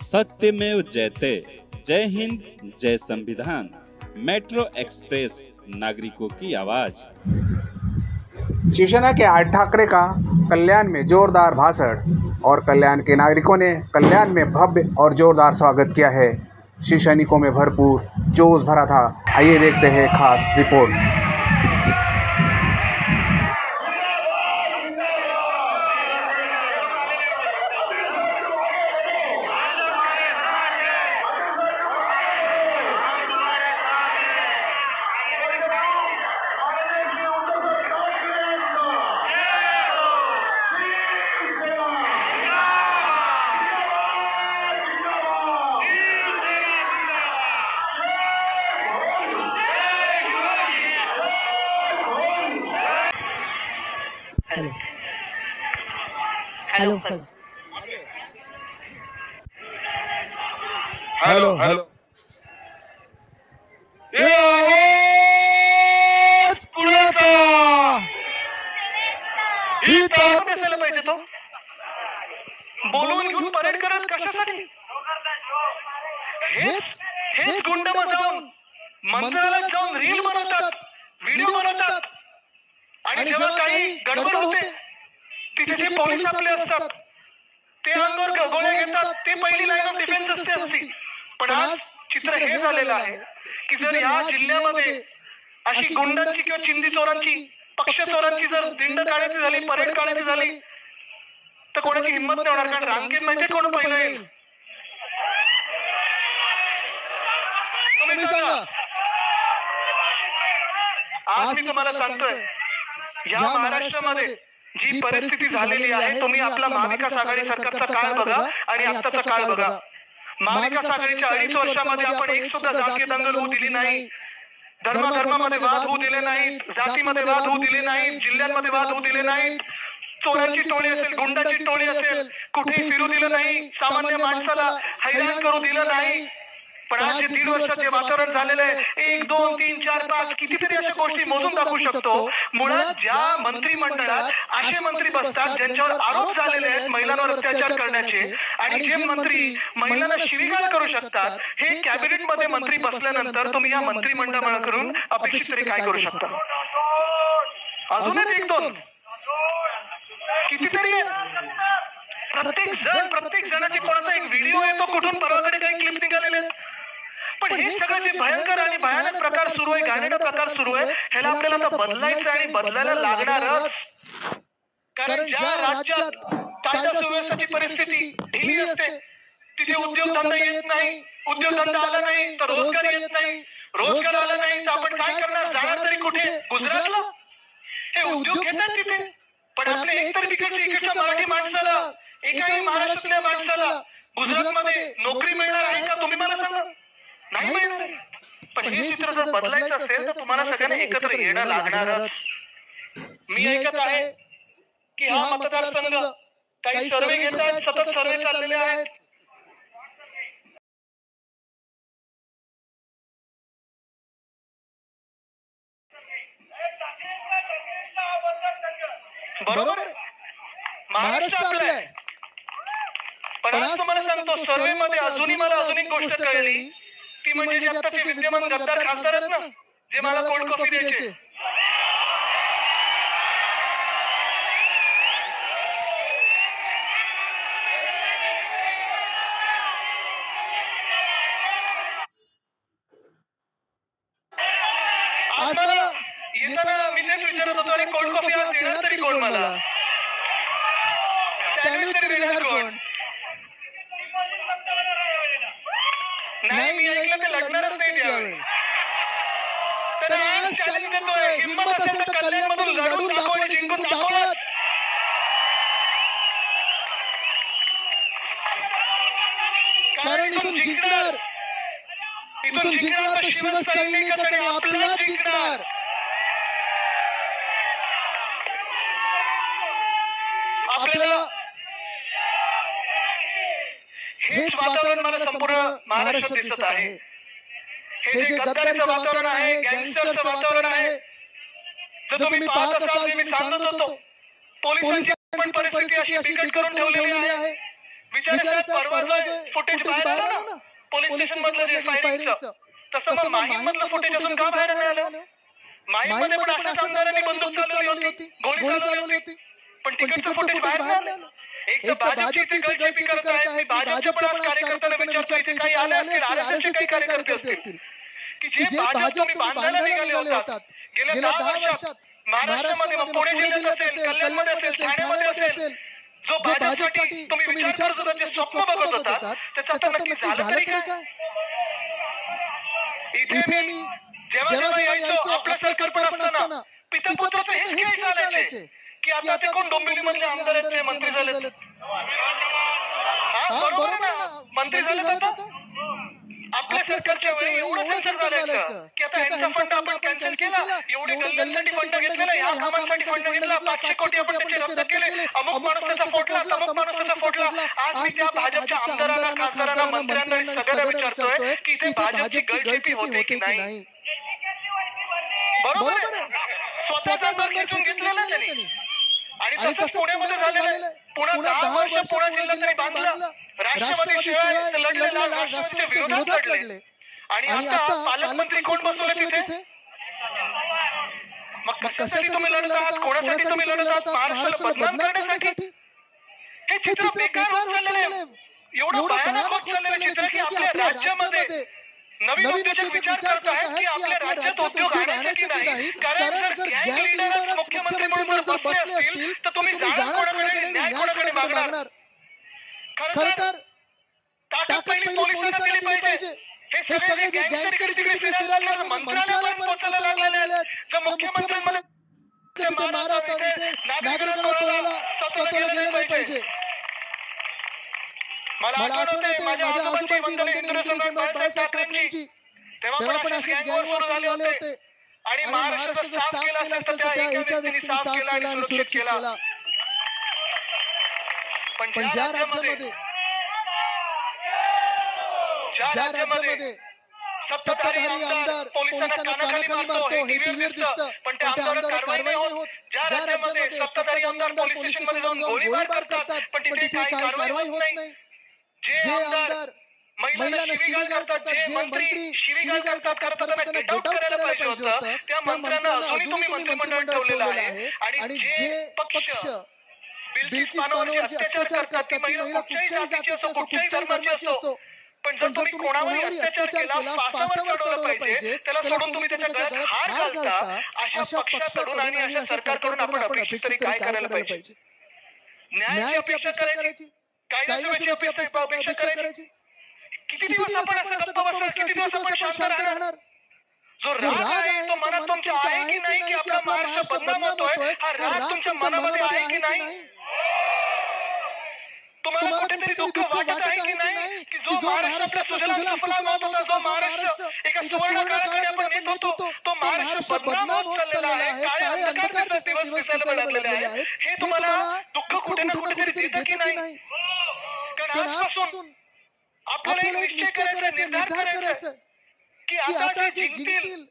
सत्यमेव जयते। जय हिंद, जय संविधान। Metro express, नागरिकों की आवाज। शिवसेना के आठ ठाकरे का कल्याण में जोरदार भाषण और कल्याण के नागरिकों ने कल्याण में भव्य और जोरदार स्वागत किया है। शिव सैनिकों में भरपूर जोश भरा था। आइए देखते हैं खास रिपोर्ट। हेलो हेलो हेलो असायला पाहिजे तो बोलवून घेऊन परेड करत कशासाठी? हेच गुंड जाऊन मंत्रालयात जाऊन रील बनवतात, व्हिडिओ बनवतात आणि जेव्हा काही गडबड होते तिथे जे पोलीस आपले असतात ते अंगावर गोळ्या घेतात, ते पहिली लाईन ऑफ डिफेन्स असते. पण आज चित्र हे झालेलं आहे की जर या जिल्ह्यामध्ये अशी गुंडांची किंवा चिंदी चोरांची, पक्ष चोरांची जर दिंड काढायची झाली, परेड काढायची झाली तर कोणाची हिंमत नाही होणार. कारण रांगेत माहिती कोण पहिलं येईल? तुम्ही सांगा. आज मी तुम्हाला सांगतोय, या महाराष्ट्रामध्ये जी परिस्थिती झालेली आहे, तुम्ही आपला महाविकास आघाडी सरकारचा काळ बघा आणि आत्ताचा काळ बघा. महाविकास आघाडीच्या 2.5 वर्षामध्ये आपण एक सुद्धा जातीय दंगल होऊ दिली नाही, धर्माधर्मामध्ये वाद होऊ दिले नाहीत, जातीमध्ये वाद होऊ दिले नाहीत, जिल्ह्यांमध्ये वाद होऊ दिले नाहीत, चोरांची टोळी असेल, गुंडाची टोळी असेल, कुठेही फिरू दिलं नाही, सामान्य माणसाला हैराण करू दिलं नाही. पण आज जे 1.5 वर्षात जे वातावरण झालेलं आहे, 1 2 3 4 5 कितीतरी अशा गोष्टी मोजून दाखवू शकतो. मुळात ज्या मंत्रिमंडळात असे मंत्री बसतात ज्यांच्यावर आरोप झालेले आहेत महिलांवर अत्याचार करण्याचे, आणि जे मंत्री महिलांना शिवीगाळ करू शकतात, हे कॅबिनेट मध्ये मंत्री बसल्यानंतर तुम्ही या मंत्रिमंडळाकडून अपेक्षित तरी काय करू शकता? अजून 1 2 कितीतरी प्रत्येक जणाची कोणाचा एक व्हिडिओ आहे, तो कुठून परवाकडे काही क्लिप निघालेले आहेत. पण हे सगळं जे भयंकर आणि भयानक प्रकार सुरू आहे, घाणेरडा प्रकार सुरू आहे, ह्याला आपल्याला आता बदलायचं आणि बदलायला लागणारच. कारण ज्या राज्यात कायदा सुव्यवस्थेची परिस्थिती ढिली असते तिथे उद्योगधंदा येत नाही, उद्योगधंदा आला नाही तर रोजगार येत नाही, रोजगार आला नाही तर आपण काय करणार? जाणार तरी कुठे? गुजरातला. हे उद्योग घेतात तिथे, पण आपल्या एकतर इकडच्या मराठी माणसाला, एकाही महाराष्ट्रातल्या माणसाला गुजरातमध्ये नोकरी मिळणार आहे का? तुम्ही मला सांगा. नाही मिळणार. पण हे चित्र जर बदलायचं असेल तर तुम्हाला सगळ्यांना एकत्र येणं लागणारच. मी ऐकत आहे की हा मतदारसंघ काही सर्वे घेत आहेत, सतत सर्वे चाललेले आहेत. बरोबर, महाराष्ट्र आपलं आहे. पण आज तुम्हाला सांगतो, सर्वे मध्ये अजूनही मला एक गोष्ट कळली, ती म्हणजे जे आताचे विद्यमान गद्दार खासदार आहेत ना, जे मला कोल्ड कॉफी द्यायचे, आज मला येताना मी तेच विचारत होतो, अरे कोल्ड कॉफी आज देणार तरी कोण? मला सँडविच तरी देणार कोण? नाही, मी ऐकलं ते लढणारच नाही त्यावेळी. तर आज चॅलेंज देतोय, हिंमत असेल तर कल्याण मधून लढून दाखव आणि जिंकून दाखवच. कारण इथून जिंकणार तर शिवसैनिकच आणि आपला जिंकणार. आपल्याला हेच वातावरण मला संपूर्ण महाराष्ट्रात दिसत आहे. हे जे गद्दारीचं वातावरण आहे, गँगस्टरचं वातावरण आहे, जर तुम्ही पाहत असाल, मी सांगत होतो, पोलिसांची पण परिस्थिती अशी बिकट करून ठेवलेली आहे. विचारा साहेब, परवा जो फुटेज बाहेर आलं ना पोलीस स्टेशन मधलं जे फायरिंगचं, तसं मग माहीम मधलं फुटेज अजून का बाहेर नाही आलं? माहीम मध्ये पण अशाच आमदारांनी बंदूक चालवली होती, गोळी चालवली होती, पण तिकडचं फुटेज बाहेर नाही आलं. एक तर भाजपची इथे गळचेपी करत आहेत. मी भाजपच्या पण आज कार्यकर्त्यांना विचारतो, इथे काही आले असतील, RSSचे काही कार्यकर्ते असतील की जे भाजप तुम्ही बांधायला निघाले होतात गेल्या 10 वर्षात महाराष्ट्रामध्ये, मग पुणे जिल्ह्यात असेल, कल्याणमध्ये असेल, ठाण्यामध्ये असेल, जो भाजपसाठी तुम्ही विचार करत होता, जे स्वप्न बघत होता, त्याचं आता नक्की झालं तरी काय? इथे मी जेव्हा जेव्हा यायचो आपलं सरकार पण असताना पिता पुत्राचं हेच खेळ चालायचे की आता ते कोण डोंबिवलीमधले आमदारांचे मंत्री झालेत. हा बरोबर आहे ना, मंत्री झालेत आता. आपल्या सरकारच्या वेळी एवढं सेन्सर झाल्याचं की आता यांचा फंड आपण कॅन्सल केला, एवढे गल्ल्यांसाठी फंड घेतलेला, या कामांसाठी फंड घेतला, 500 कोटी आपण त्याचे रद्द केले, अमुक माणूस त्याचा फोडला, तमुक माणूस त्याचा फोडला. आज मी त्या भाजपच्या आमदारांना, खासदारांना, मंत्र्यांना सगळ्यांना विचारतोय की इथे भाजपची गळचेपी होते की नाही. बरोबर आहे, स्वतःचा आमदार खेचून घेतलेला त्यांनी. आणि तसंच पुण्यामध्ये झालेलं आहे. पुण्यात 10 वर्ष पुणे जिल्हा तरी बांधला, राष्ट्रवादी शिवाय लढलेला, राष्ट्रवादीच्या विरोधात लढले, आणि आता पालकमंत्री कोण बसवले तिथे? मग कशासाठी तुम्ही लढत आहात? कोणासाठी तुम्ही लढत आहात? महाराष्ट्राला बदनाम करण्यासाठी? हे चित्र बेकार होत चाललेलं आहे. एवढं भयानक होत चाललेलं चित्र की आपल्या राज्यामध्ये नवीन उद्योजक विचार करत आहेत की आपल्या राज्यात उद्योग आणायचे की नाही. कारण जर गँग लीडरच मुख्यमंत्री म्हणून जर बसले असतील तर तुम्ही जाण कोणाकडे, न्याय कोणाकडे मागणार? खरं तर ताकद पहिली पोलिसांना दिली पाहिजे. हे सगळे जे गँगस्टर तिकडे फिरायला मंत्रालयापर्यंत पोहोचायला लागलेले आहेत. जर मुख्यमंत्र्यांमध्ये नागरिकांना स्वतःला गेलं नाही पाहिजे. मला आठवतंय माझ्या आजोबांची वंदने इंदिरा सम्राट बाळासाहेब ठाकरेंची, तेव्हा पण असेच गँगवर सुरू झाले होते, आणि महाराष्ट्र जर साफ केला असेल तर त्या एका व्यक्तीने साफ केला आणि सुरक्षित केला. पण ज्या राज्यामध्ये सत्ताधारी आमदार पोलिसांना कानाखाली मारतो, हे टीव्हीवर दिसतं, पण त्या आमदारांवर कारवाई नाही होत. ज्या राज्यामध्ये सत्ताधारी आमदार पोलीस स्टेशन मध्ये जाऊन गोळीबार करतात पण तिथे काही कारवाई होत नाही. जे आमदार महिलांना शिवीगाळ करतात, जे मंत्री शिवीगाळ करतात, खरं तर त्यांना गेट आउट करायला पाहिजे होतं. त्या मंत्र्यांना अजूनही तुम्ही मंत्रिमंडळात ठेवलेलं आहे. आणि जे पक्ष बिल्किस बानोवर अत्याचार करतात, ती महिला कुठच्याही जातीची असो, कुठच्याही धर्माची असो, पण जर तुम्ही कोणावरही अत्याचार केला, फासावर चढवलं पाहिजे, त्याला सोडून तुम्ही त्याच्या गळ्यात हार घालता. अशा पक्षाकडून आणि अशा सरकारकडून आपण अपेक्षा तरी काय करायला पाहिजे? न्यायाची अपेक्षा करायची, कायद्याची अपेक्षा करायची. किती दिवस आपण असं गप्प बसणार? किती दिवस आपण शांत राहणार? जो राग आहे तो मनात तुमच्या आहे की नाही, की आपला महाराष्ट्र बदनाम होतोय, हा राग तुमच्या मनामध्ये आहे की नाही? तुम्हाला कुठेतरी दुःख वाटत आहे की नाही की जो महाराष्ट्र आपल्या सुजलाम सुफलाम होत होता, जो महाराष्ट्र एका सुवर्ण काळाकडे आपण नेत होतो, तो महाराष्ट्र बदनाम होत चाललेला आहे. काळे अंधकार दिवस दिसायला लागलेले आहेत. हे तुम्हाला दुःख कुठे ना कुठेतरी देतं की नाही? कारण आजपासून आपल्याला एक निश्चय करायचा, निर्धार करायचा की आता जे जिंकतील,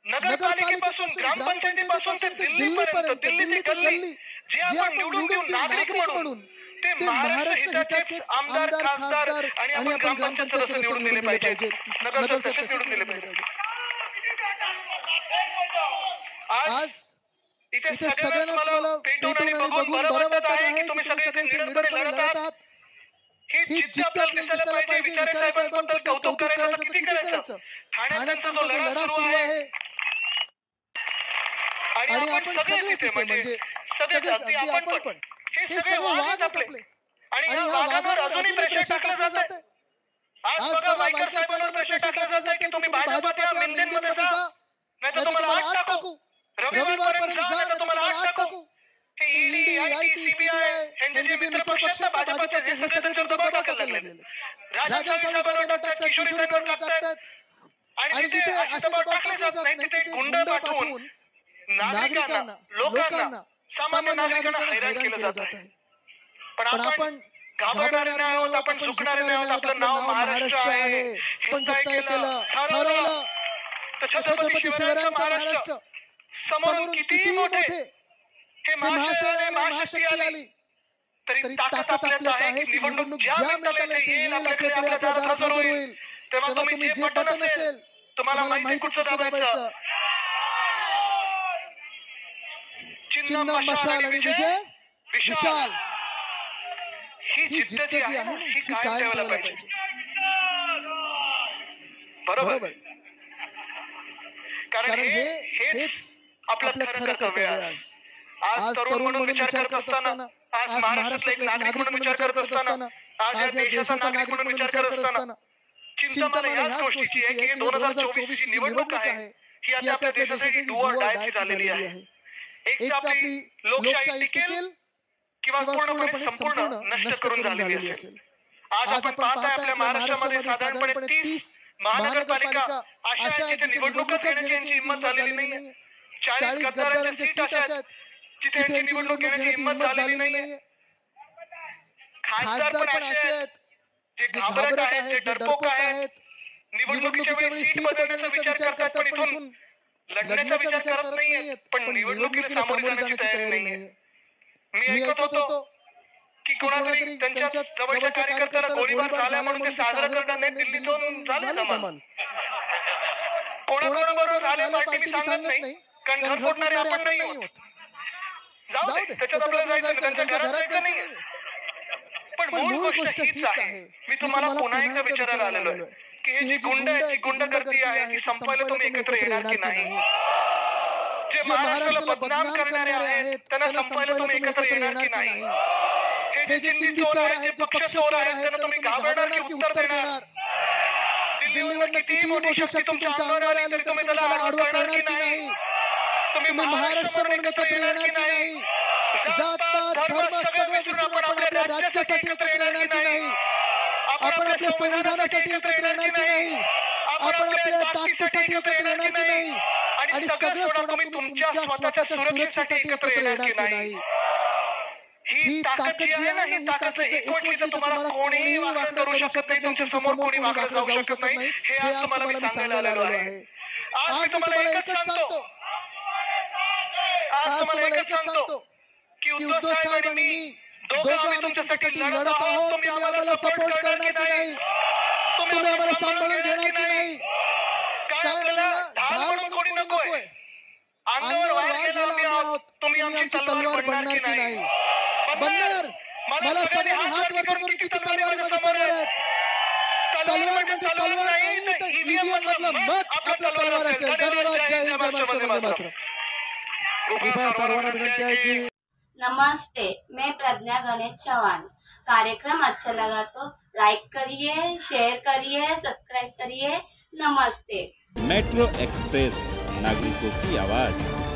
नगरपालिकेपासून, ग्रामपंचायतीपासून ते दिल्लीपर्यंत, दिल्ली ते गल्ली, जे आपण निवडून देऊन नागरिक म्हणून ते महाराष्ट्र हिताचेच आमदार, खासदार आणि आपण ग्रामपंचायत सदस्य निवडून दिले पाहिजे, नगरसेवक निवडून दिले पाहिजे. आज इथे सगळ्यांनाच मला पेटून आणि बघून बरं वाटत आहे की तुम्ही सगळे इथे निडरपणे लढत आहात. ही जिद्द आपल्याला दिसायला पाहिजे. विचारे साहेबांबद्दल कौतुक करायचं तर किती करायचं? ठाण्यात त्यांचा जो लढा सुरू आहे, आणि आपण सगळेच इथे म्हणजे सगळेच अगदी आपण पण, हे सगळे वाघ आहेत आपले, आणि ह्या वाघांवर अजूनही प्रेशर टाकलं जात आहे. आज बघा वायकर साहेबांवर प्रेशर टाकलं जात आहे की तुम्ही भाजपात या, मेंदेमध्ये जा, नाही तर तुम्हाला आत टाकू, रविवारपर्यंत जा, नाही तर तुम्हाला आत टाकू. हे ईडी, आयटी, सीबीआय यांचे जे मित्रपक्ष आहेत ना भाजपाचे, जे सगळे त्यांच्यावर दबाव टाकायला लागले. राजन साहेबांवर टाकतात, किशोरीताईंवर टाकतात, आणि तिथे असे दबाव टाकले जात नाही. तिथे गुंड पाठवून नागरिकांना, लोकांना, सामान्य नागरिकांना हैराण केलं जात आहे. पण आपण घाबरणारे नाही आहोत, आपण झुकणारे नाही आहोत. आपलं नाव महाराष्ट्र आहे. हे तय केलं, ठरवलं तर छत्रपती शिवरायांचा महाराष्ट्र समोरून कितीही मोठे हे महाशय आले, महाशक्ती आली, तरी ताकद आपल्यात आहे की निवडणूक ज्या मिनिटाला येईल आपल्याकडे आपल्या दारात हजर होईल तेव्हा तुम्ही जे बटन असेल तुम्हाला माहिती कुठचं दाबायचं. चिन्ह मशाल आणि विजय विशाल. ही जिद्द जी आहे ना ही कायम ठेवायला पाहिजे. बरोबर. कारण हेच आपलं खरं कर्तव्य आहे. आज तरुण म्हणून विचार करत असताना, आज महाराष्ट्रातला एक नागरिक म्हणून विचार करत असताना, आज या देशाचा नागरिक म्हणून विचार करत असताना चिंता मला याच गोष्टीची आहे की 2024 ची निवडणूक आहे ही आता आपल्या देशासाठी डू ऑर डाय ची झालेली आहे. एक तर आपली लोकशाही टिकेल किंवा पूर्णपणे संपूर्ण नष्ट करून झालेली असेल. आज आपण पाहताय आपल्या महाराष्ट्रामध्ये साधारणपणे 30 महानगरपालिका अशा आहेत जिथे निवडणूकच घेण्याची यांची हिंमत झालेली नाहीये. 40 गद्दारांच्या सीट अशा आहेत जिथे यांची निवडणूक घेण्याची हिंमत झालेली नाहीये. खासदार पण असे आहेत जे घाबरट आहेत, जे डरपोक आहेत, निवडणुकीच्या वेळी सीट बदलण्याचा विचार करतात पण इथून लढण्याचा विचार करत नाहीयेत, पण निवडणुकीला सामोरे जाण्याची तयारी नाहीये. मी ऐकत होतो की कोणातरी त्यांच्या जवळच्या कार्यकर्त्याला गोळीबार झाला म्हणून ते साजरा करणार नाही, दिल्लीतून झाले दमन. कोणाबरोबर झाले पार्टी मी सांगत नाही, कारण घर फोडणारे आपण नाही होत. जाऊ दे, त्याच्यात आपल्याला जायचं, त्यांच्या घरात जायचं नाहीये. पण मूळ गोष्ट हीच आहे. मी तुम्हाला पुन्हा एकदा विचारायला आलेलो आहे की हे जी गुंड आहे, जी गुंडगर्दी आहे, ही संपायला तुम्ही एकत्र येणार की नाही? जे महाराष्ट्राला बदनाम करणारे आहेत त्यांना संपायला तुम्ही एकत्र येणार की नाही? हे जे चिंधी चोर आहेत, जे पक्ष चोर आहेत, त्यांना तुम्ही घाबरणार की उत्तर देणार? दिल्लीवर कितीही मोठी शक्ती तुमच्या अंगावर आली तरी तुम्ही त्याला आडवं करणार की नाही? तुम्ही महाराष्ट्र म्हणून एकत्र येणार की नाही? जात धर्म सगळं विसरून आपण आपल्या राज्यासाठी एकत्र येणार की नाही? आपण आपल्या संविधानासाठी एकत्र येणार की नाही? आपण आपल्या ताकदीसाठी एकत्र येणार की नाही? आणि सगळं सोडा, तुम्ही तुमच्या स्वतःच्या सुरक्षेसाठी एकत्र येणार की नाही? ही ताकद जी आहे ना, ही ताकद एकवटली तर तुम्हाला कोणीही वाकडं करू शकत नाही, तुमच्या समोर कोणी वाकडं जाऊ शकत नाही. हे आज तुम्हाला मी सांगायला आलेलो आहे. आज मी तुम्हाला एकच सांगतो, की उद्धव साहेब आणि मी दोघं आम्ही तुमच्यासाठी लढत आहोत. तुम्ही आम्हाला सपोर्ट करणार की नाही? तुम्ही आम्हाला सांभाळून घेणार की नाही? काय आपल्याला ढाल म्हणून कोणी नकोय. अंगावर वार घ्यायला आम्ही आहोत. तुम्ही आमची तलवार बनणार की नाही? बनणार. मला सगळ्यांनी हात वर करून किती तलवारी माझ्या समोर आहेत. तलवार म्हणजे तलवार नाही तर ईव्हीएम मधलं मत आपलं तलवार असेल. धन्यवाद. जय हिंद, जय महाराष्ट्र, वंदे मातरम. नमस्ते, मैं प्रज्ञा गणेश चौहान। कार्यक्रम अच्छा लगा तो लाइक करिए, शेयर करिए, सब्सक्राइब करिए। नमस्ते। मेट्रो एक्सप्रेस, नागरिकों की आवाज।